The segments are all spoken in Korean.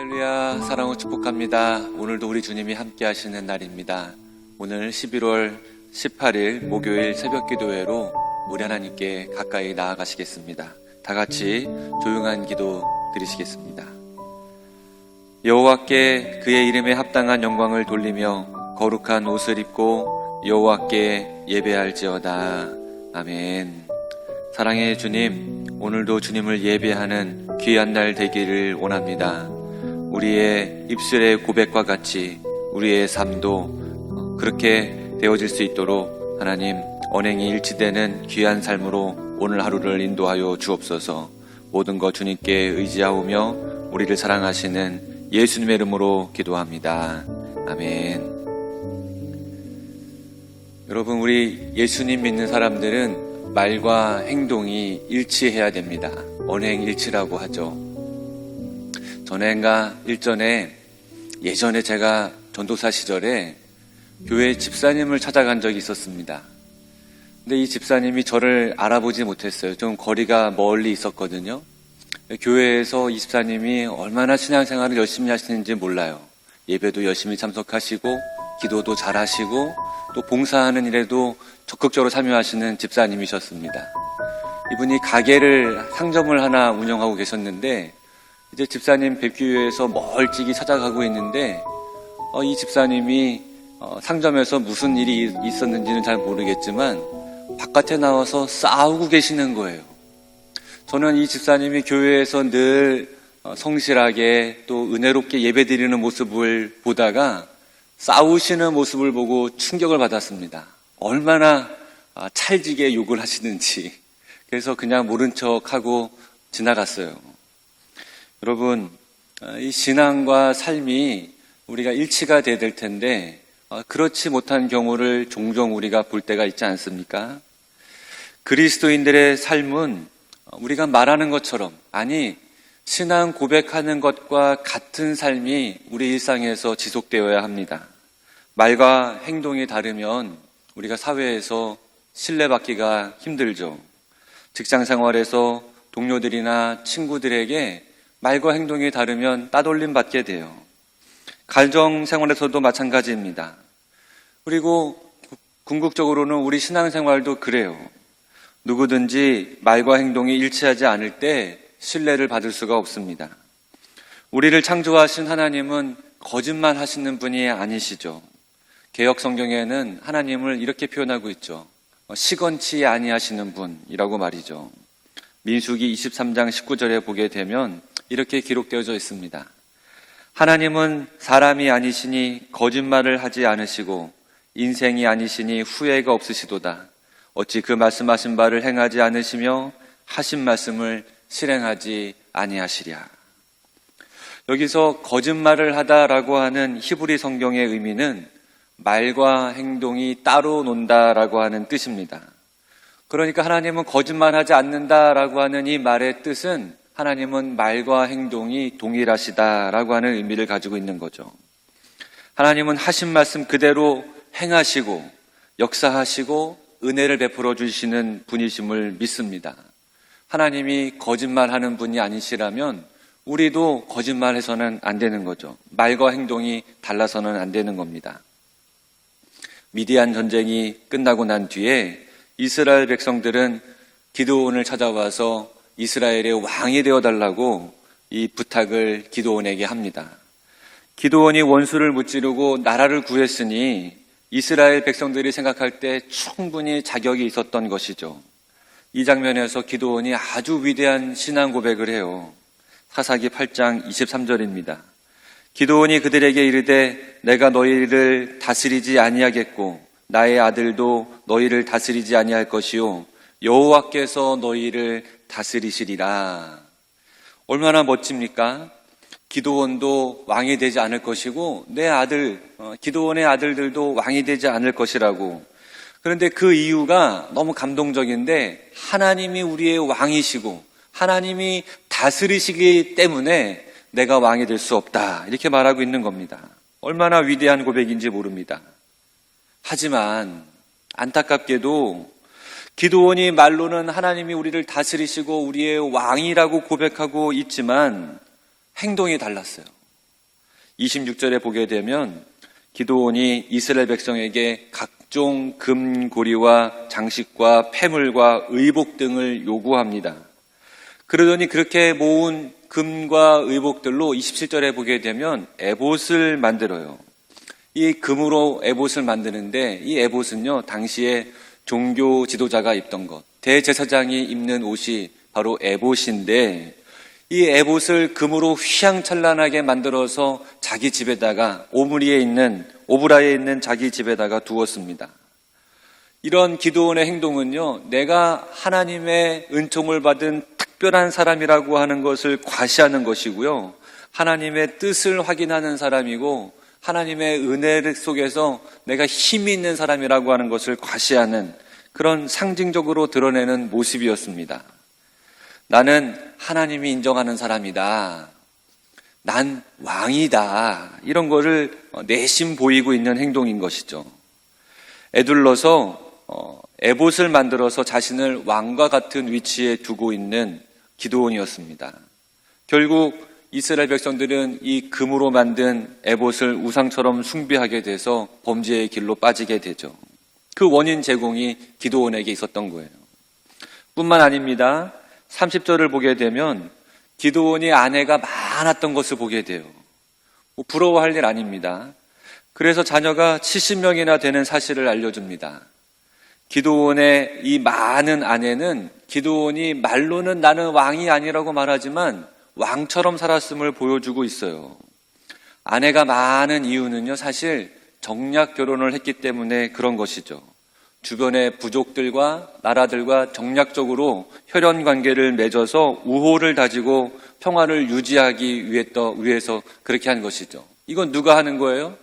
할렐루야, 사랑을 축복합니다. 오늘도 우리 주님이 함께 하시는 날입니다. 오늘 11월 18일 목요일 새벽 기도회로 우리 하나님께 가까이 나아가시겠습니다. 다 같이 조용한 기도 드리시겠습니다. 여호와께 그의 이름에 합당한 영광을 돌리며 거룩한 옷을 입고 여호와께 예배할지어다. 아멘. 사랑의 주님, 오늘도 주님을 예배하는 귀한 날 되기를 원합니다. 우리의 입술의 고백과 같이 우리의 삶도 그렇게 되어질 수 있도록 하나님 언행이 일치되는 귀한 삶으로 오늘 하루를 인도하여 주옵소서. 모든 것 주님께 의지하오며 우리를 사랑하시는 예수님의 이름으로 기도합니다. 아멘. 여러분, 우리 예수님 믿는 사람들은 말과 행동이 일치해야 됩니다. 언행일치라고 하죠. 전엔가 일전에 예전에 제가 전도사 시절에 교회 집사님을 찾아간 적이 있었습니다. 근데 이 집사님이 저를 알아보지 못했어요. 좀 거리가 멀리 있었거든요. 교회에서 이 집사님이 얼마나 신앙생활을 열심히 하시는지 몰라요. 예배도 열심히 참석하시고 기도도 잘하시고 또 봉사하는 일에도 적극적으로 참여하시는 집사님이셨습니다. 이분이 가게를 상점을 하나 운영하고 계셨는데 이제 집사님 뵙기 위해서 멀찍이 찾아가고 있는데 이 집사님이 상점에서 무슨 일이 있었는지는 잘 모르겠지만 바깥에 나와서 싸우고 계시는 거예요. 저는 이 집사님이 교회에서 늘 성실하게 또 은혜롭게 예배드리는 모습을 보다가 싸우시는 모습을 보고 충격을 받았습니다. 얼마나 찰지게 욕을 하시는지. 그래서 그냥 모른 척하고 지나갔어요. 여러분, 이 신앙과 삶이 우리가 일치가 돼야 될 텐데 그렇지 못한 경우를 종종 우리가 볼 때가 있지 않습니까? 그리스도인들의 삶은 우리가 말하는 것처럼, 아니 신앙 고백하는 것과 같은 삶이 우리 일상에서 지속되어야 합니다. 말과 행동이 다르면 우리가 사회에서 신뢰받기가 힘들죠. 직장 생활에서 동료들이나 친구들에게 말과 행동이 다르면 따돌림 받게 돼요. 가정 생활에서도 마찬가지입니다. 그리고 궁극적으로는 우리 신앙생활도 그래요. 누구든지 말과 행동이 일치하지 않을 때 신뢰를 받을 수가 없습니다. 우리를 창조하신 하나님은 거짓말 하시는 분이 아니시죠. 개역 성경에는 하나님을 이렇게 표현하고 있죠. 시건치 아니하시는 분이라고 말이죠. 민수기 23장 19절에 보게 되면 이렇게 기록되어져 있습니다. 하나님은 사람이 아니시니 거짓말을 하지 않으시고 인생이 아니시니 후회가 없으시도다. 어찌 그 말씀하신 바를 행하지 않으시며 하신 말씀을 실행하지 아니하시랴. 여기서 거짓말을 하다라고 하는 히브리 성경의 의미는 말과 행동이 따로 논다라고 하는 뜻입니다. 그러니까 하나님은 거짓말하지 않는다라고 하는 이 말의 뜻은 하나님은 말과 행동이 동일하시다라고 하는 의미를 가지고 있는 거죠. 하나님은 하신 말씀 그대로 행하시고 역사하시고 은혜를 베풀어 주시는 분이심을 믿습니다. 하나님이 거짓말하는 분이 아니시라면 우리도 거짓말해서는 안 되는 거죠. 말과 행동이 달라서는 안 되는 겁니다. 미디안 전쟁이 끝나고 난 뒤에 이스라엘 백성들은 기드온을 찾아와서 이스라엘의 왕이 되어달라고 이 부탁을 기드온에게 합니다. 기드온이 원수를 무찌르고 나라를 구했으니 이스라엘 백성들이 생각할 때 충분히 자격이 있었던 것이죠. 이 장면에서 기드온이 아주 위대한 신앙 고백을 해요. 사사기 8장 23절입니다. 기드온이 그들에게 이르되 내가 너희를 다스리지 아니하겠고 나의 아들도 너희를 다스리지 아니할 것이요 여호와께서 너희를 다스리시리라. 얼마나 멋집니까? 기드온도 왕이 되지 않을 것이고 내 아들 기드온의 아들들도 왕이 되지 않을 것이라고. 그런데 그 이유가 너무 감동적인데 하나님이 우리의 왕이시고 하나님이 다스리시기 때문에 내가 왕이 될 수 없다, 이렇게 말하고 있는 겁니다. 얼마나 위대한 고백인지 모릅니다. 하지만 안타깝게도 기드온이 말로는 하나님이 우리를 다스리시고 우리의 왕이라고 고백하고 있지만 행동이 달랐어요. 26절에 보게 되면 기드온이 이스라엘 백성에게 각종 금고리와 장식과 폐물과 의복 등을 요구합니다. 그러더니 그렇게 모은 금과 의복들로 27절에 보게 되면 에봇을 만들어요. 이 금으로 에봇을 만드는데 이 에봇은요, 당시에 종교 지도자가 입던 것, 대제사장이 입는 옷이 바로 에봇인데 이 에봇을 금으로 휘황찬란하게 만들어서 자기 집에다가 오브라에 있는 자기 집에다가 두었습니다. 이런 기드온의 행동은요, 내가 하나님의 은총을 받은 특별한 사람이라고 하는 것을 과시하는 것이고요, 하나님의 뜻을 확인하는 사람이고 하나님의 은혜 속에서 내가 힘이 있는 사람이라고 하는 것을 과시하는 그런 상징적으로 드러내는 모습이었습니다. 나는 하나님이 인정하는 사람이다. 난 왕이다. 이런 거를 내심 보이고 있는 행동인 것이죠. 에둘러서 에봇을 만들어서 자신을 왕과 같은 위치에 두고 있는 기드온이었습니다. 결국 이스라엘 백성들은 이 금으로 만든 에봇을 우상처럼 숭배하게 돼서 범죄의 길로 빠지게 되죠. 그 원인 제공이 기드온에게 있었던 거예요. 뿐만 아닙니다. 30절을 보게 되면 기드온이 아내가 많았던 것을 보게 돼요. 부러워할 일 아닙니다. 그래서 자녀가 70명이나 되는 사실을 알려줍니다. 기드온의 이 많은 아내는 기드온이 말로는 나는 왕이 아니라고 말하지만 왕처럼 살았음을 보여주고 있어요. 아내가 많은 이유는요, 사실 정략 결혼을 했기 때문에 그런 것이죠. 주변의 부족들과 나라들과 정략적으로 혈연 관계를 맺어서 우호를 다지고 평화를 유지하기 위해서 그렇게 한 것이죠. 이건 누가 하는 거예요?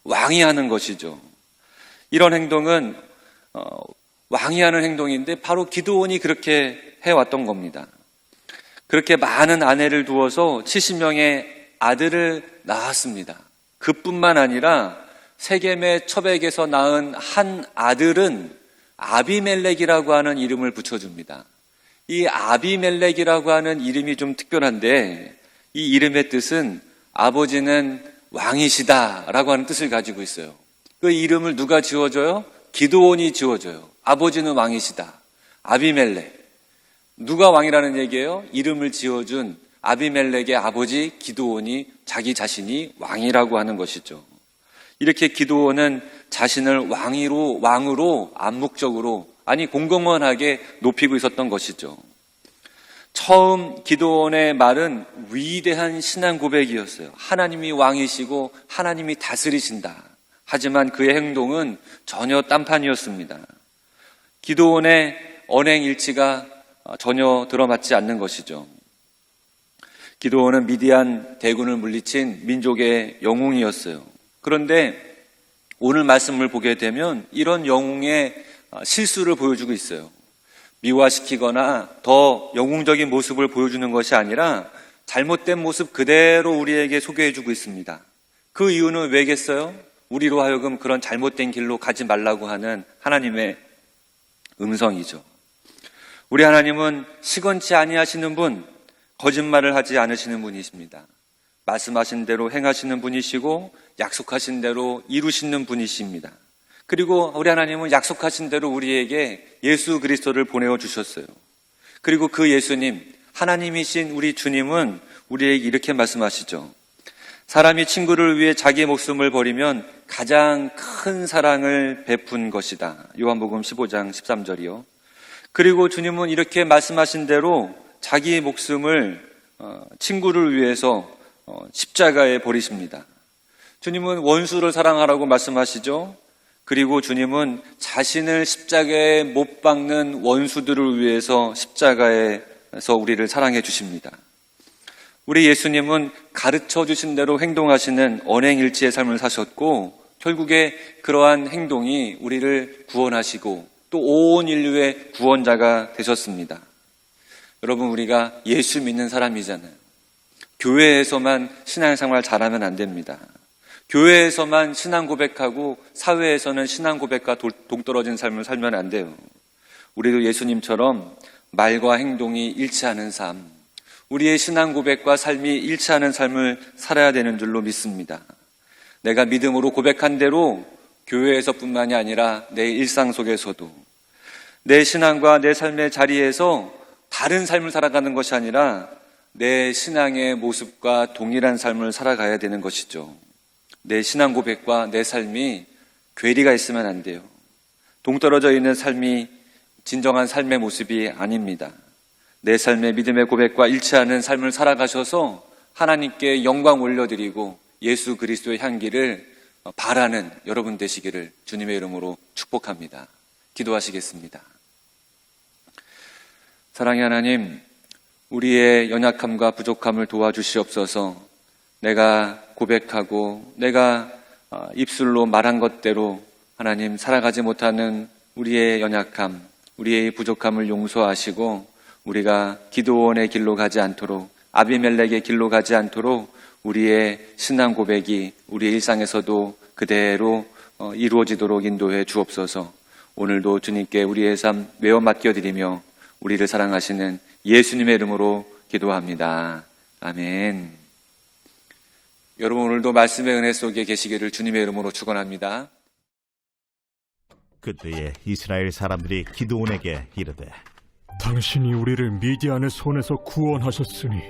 왕이 하는 것이죠. 이런 행동은 왕이 하는 행동인데 바로 기드온이 그렇게 해왔던 겁니다. 그렇게 많은 아내를 두어서 70명의 아들을 낳았습니다. 그뿐만 아니라 세겜의 처백에서 낳은 한 아들은 아비멜렉이라고 하는 이름을 붙여줍니다. 이 아비멜렉이라고 하는 이름이 좀 특별한데 이 이름의 뜻은 아버지는 왕이시다라고 하는 뜻을 가지고 있어요. 그 이름을 누가 지어줘요? 기드온이 지어줘요. 아버지는 왕이시다. 아비멜렉. 누가 왕이라는 얘기예요? 이름을 지어준 아비멜렉의 아버지 기드온이 자기 자신이 왕이라고 하는 것이죠. 이렇게 기드온은 자신을 왕으로 암묵적으로 공공연하게 높이고 있었던 것이죠. 처음 기드온의 말은 위대한 신앙 고백이었어요. 하나님이 왕이시고 하나님이 다스리신다. 하지만 그의 행동은 전혀 딴판이었습니다. 기드온의 언행 일치가 전혀 들어맞지 않는 것이죠. 기드온은 미디안 대군을 물리친 민족의 영웅이었어요. 그런데 오늘 말씀을 보게 되면 이런 영웅의 실수를 보여주고 있어요. 미화시키거나 더 영웅적인 모습을 보여주는 것이 아니라 잘못된 모습 그대로 우리에게 소개해주고 있습니다. 그 이유는 왜겠어요? 우리로 하여금 그런 잘못된 길로 가지 말라고 하는 하나님의 음성이죠. 우리 하나님은 시건치 아니하시는 분, 거짓말을 하지 않으시는 분이십니다. 말씀하신 대로 행하시는 분이시고 약속하신 대로 이루시는 분이십니다. 그리고 우리 하나님은 약속하신 대로 우리에게 예수 그리스도를 보내어 주셨어요. 그리고 그 예수님, 하나님이신 우리 주님은 우리에게 이렇게 말씀하시죠. 사람이 친구를 위해 자기의 목숨을 버리면 가장 큰 사랑을 베푼 것이다. 요한복음 15장 13절이요. 그리고 주님은 이렇게 말씀하신 대로 자기의 목숨을 친구를 위해서 십자가에 버리십니다. 주님은 원수를 사랑하라고 말씀하시죠. 그리고 주님은 자신을 십자가에 못 박는 원수들을 위해서 십자가에서 우리를 사랑해 주십니다. 우리 예수님은 가르쳐 주신 대로 행동하시는 언행일치의 삶을 사셨고 결국에 그러한 행동이 우리를 구원하시고 또 온 인류의 구원자가 되셨습니다. 여러분, 우리가 예수 믿는 사람이잖아요. 교회에서만 신앙생활 잘하면 안 됩니다. 교회에서만 신앙 고백하고 사회에서는 신앙 고백과 동떨어진 삶을 살면 안 돼요. 우리도 예수님처럼 말과 행동이 일치하는 삶, 우리의 신앙 고백과 삶이 일치하는 삶을 살아야 되는 줄로 믿습니다. 내가 믿음으로 고백한 대로 교회에서뿐만이 아니라 내 일상 속에서도 내 신앙과 내 삶의 자리에서 다른 삶을 살아가는 것이 아니라 내 신앙의 모습과 동일한 삶을 살아가야 되는 것이죠. 내 신앙 고백과 내 삶이 괴리가 있으면 안 돼요. 동떨어져 있는 삶이 진정한 삶의 모습이 아닙니다. 내 삶의 믿음의 고백과 일치하는 삶을 살아가셔서 하나님께 영광 올려드리고 예수 그리스도의 향기를 바라는 여러분 되시기를 주님의 이름으로 축복합니다. 기도하시겠습니다. 사랑의 하나님, 우리의 연약함과 부족함을 도와주시옵소서. 내가 고백하고 내가 입술로 말한 것대로 하나님 살아가지 못하는 우리의 연약함, 우리의 부족함을 용서하시고 우리가 기드온의 길로 가지 않도록, 아비멜렉의 길로 가지 않도록 우리의 신앙 고백이 우리의 일상에서도 그대로 이루어지도록 인도해 주옵소서. 오늘도 주님께 우리의 삶 메워 맡겨드리며 우리를 사랑하시는 예수님의 이름으로 기도합니다. 아멘. 여러분, 오늘도 말씀의 은혜 속에 계시기를 주님의 이름으로 축원합니다. 그때에 이스라엘 사람들이 기드온에게 이르되, 당신이 우리를 미디안의 손에서 구원하셨으니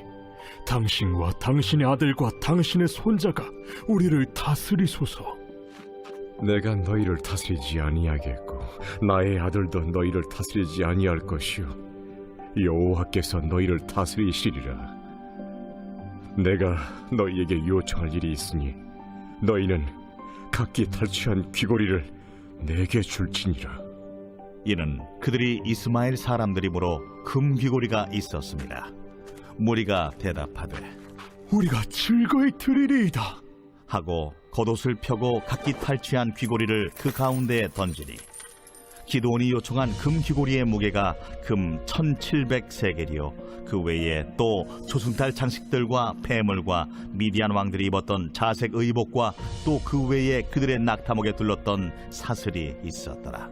당신과 당신의 아들과 당신의 손자가 우리를 다스리소서. 내가 너희를 다스리지 아니하겠고 나의 아들도 너희를 다스리지 아니할 것이요 여호와께서 너희를 다스리시리라. 내가 너희에게 요청할 일이 있으니 너희는 각기 탈취한 귀고리를 내게 줄지니라. 이는 그들이 이스마엘 사람들이므로 금 귀고리가 있었습니다. 무리가 대답하되, 우리가 즐거이 드리리이다 하고 겉옷을 펴고 각기 탈취한 귀고리를 그 가운데에 던지니 기드온이 요청한 금 귀고리의 무게가 금 1700세겔이요 그 외에 또 조승달 장식들과 폐물과 미디안 왕들이 입었던 자색 의복과 또 그 외에 그들의 낙타목에 둘렀던 사슬이 있었더라.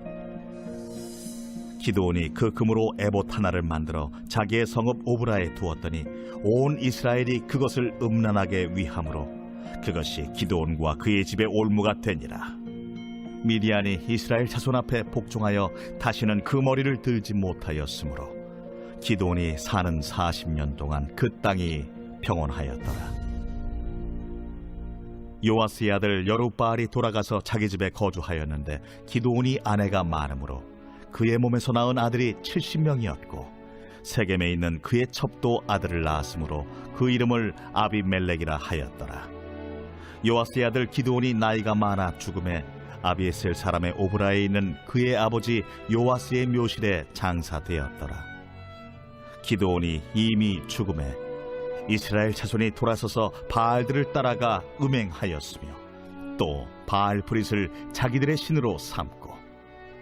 기드온이 그 금으로 에봇 하나를 만들어 자기의 성읍 오브라에 두었더니 온 이스라엘이 그것을 음란하게 위함으로 그것이 기드온과 그의 집의 올무가 되니라. 미디안이 이스라엘 자손 앞에 복종하여 다시는 그 머리를 들지 못하였으므로 기드온이 사는 40년 동안 그 땅이 평온하였더라. 요아스의 아들 여룹바알이 돌아가서 자기 집에 거주하였는데 기드온이 아내가 많으므로 그의 몸에서 낳은 아들이 70명이었고 세겜에 있는 그의 첩도 아들을 낳았으므로 그 이름을 아비멜렉이라 하였더라. 요아스의 아들 기드온이 나이가 많아 죽음에 아비에셀 사람의 오브라에 있는 그의 아버지 요아스의 묘실에 장사되었더라. 기드온이 이미 죽음에 이스라엘 자손이 돌아서서 바알들을 따라가 음행하였으며 또 바알 브릿을 자기들의 신으로 삼고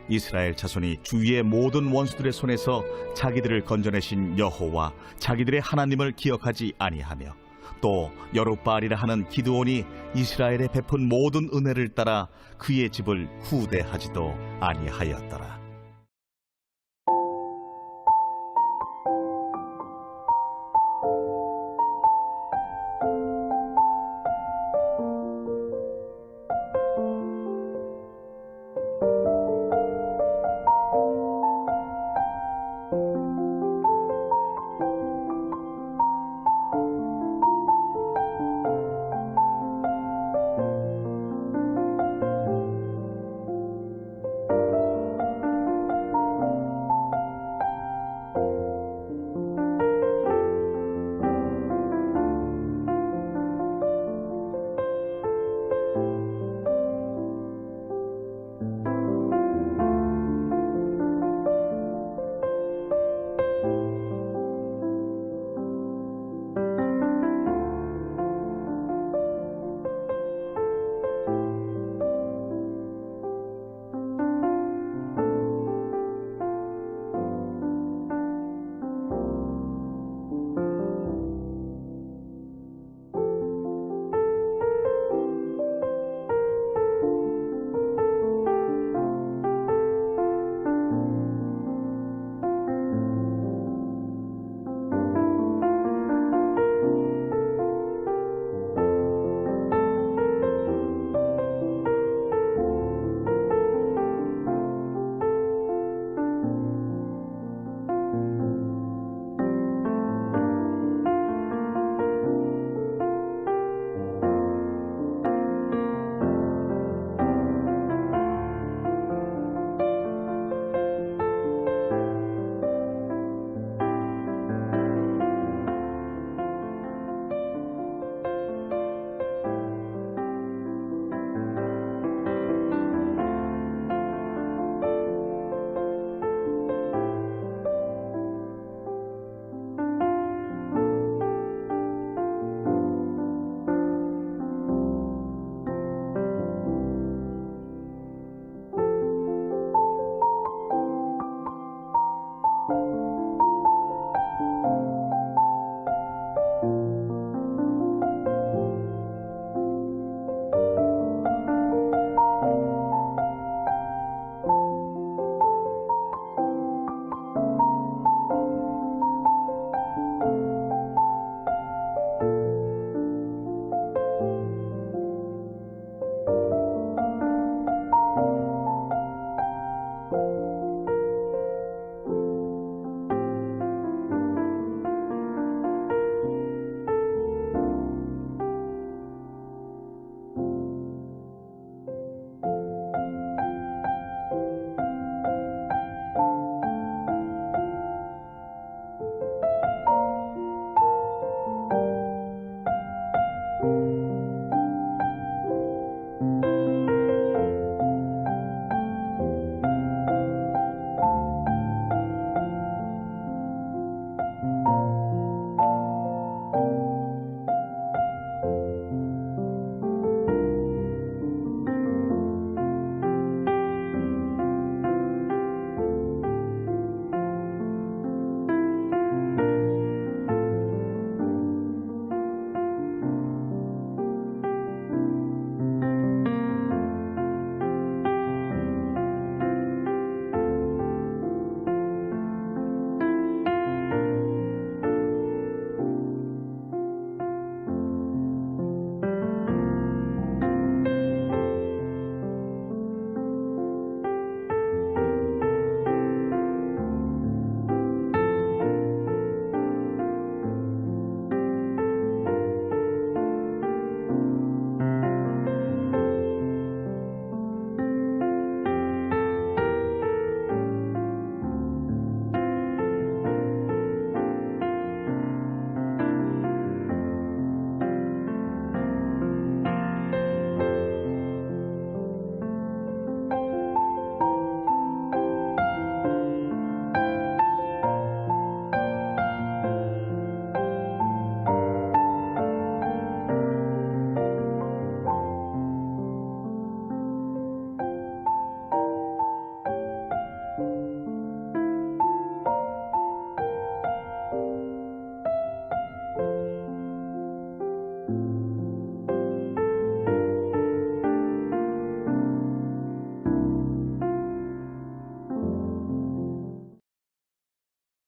이스라엘 자손이 주위의 모든 원수들의 손에서 자기들을 건져내신 여호와 자기들의 하나님을 기억하지 아니하며 또 여룹바알이라 하는 기드온이 이스라엘에 베푼 모든 은혜를 따라 그의 집을 후대하지도 아니하였더라.